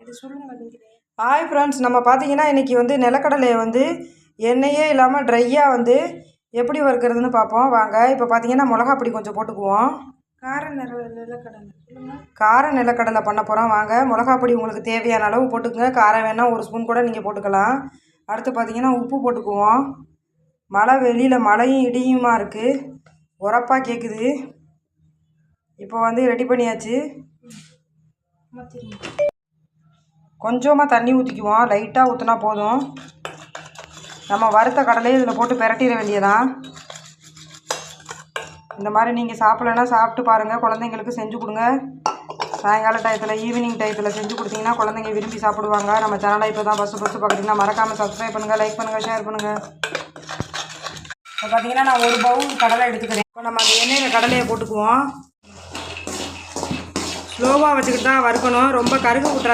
இது சொல்லுங்க. Hi friends, நம்ம பார்த்தீங்கன்னா இன்றைக்கி வந்து நிலக்கடலையை வந்து எண்ணெயே இல்லாமல் ட்ரையாக வந்து எப்படி வறுக்கிறதுன்னு பார்ப்போம் வாங்க. இப்போ பார்த்தீங்கன்னா மிளகா பொடி கொஞ்சம் போட்டுக்குவோம். கார நிலக்கடலை பண்ண போகிறோம் வாங்க. மிளகா பொடி உங்களுக்கு தேவையான அளவு போட்டுக்குங்க. காரம் வேணால் 1 ஸ்பூன் கூட நீங்கள் போட்டுக்கலாம். அடுத்து பார்த்தீங்கன்னா உப்பு போட்டுக்குவோம். மழை வெளியில் மழையும் இடியுமா இருக்குது, உரப்பாக கேட்குது. இப்போ வந்து ரெடி பண்ணியாச்சு. கொஞ்சமாக தண்ணி ஊற்றிக்குவோம், லைட்டாக ஊற்றினா போதும். நம்ம வறுத்த கடலையை இதில் போட்டு பிரட்டிட வேண்டியதான். இந்த மாதிரி நீங்கள் சாப்பிட்லன்னா சாப்பிட்டு பாருங்கள், குழந்தைங்களுக்கு செஞ்சு கொடுங்க. சாயங்கால டயத்தில் ஈவினிங் டயத்தில் செஞ்சு கொடுத்தீங்கன்னா குழந்தைங்க விரும்பி சாப்பிடுவாங்க. நம்ம சேனலை இப்போ தான் ஃபஸ்ட்டு பார்க்குறீங்கன்னா மறக்காமல் சப்ஸ்கிரைப் பண்ணுங்கள், லைக் பண்ணுங்கள், ஷேர் பண்ணுங்கள். இப்போ பார்த்தீங்கன்னா நான் 1 பவுல் கடலை எடுத்துக்கிறேன். இப்போ நம்ம அந்த எண்ணெயில் கடலையை போட்டுக்குவோம். ஸ்லோவாக வச்சுக்கிட்டு தான் வறுக்கணும், ரொம்ப கருக விட்ற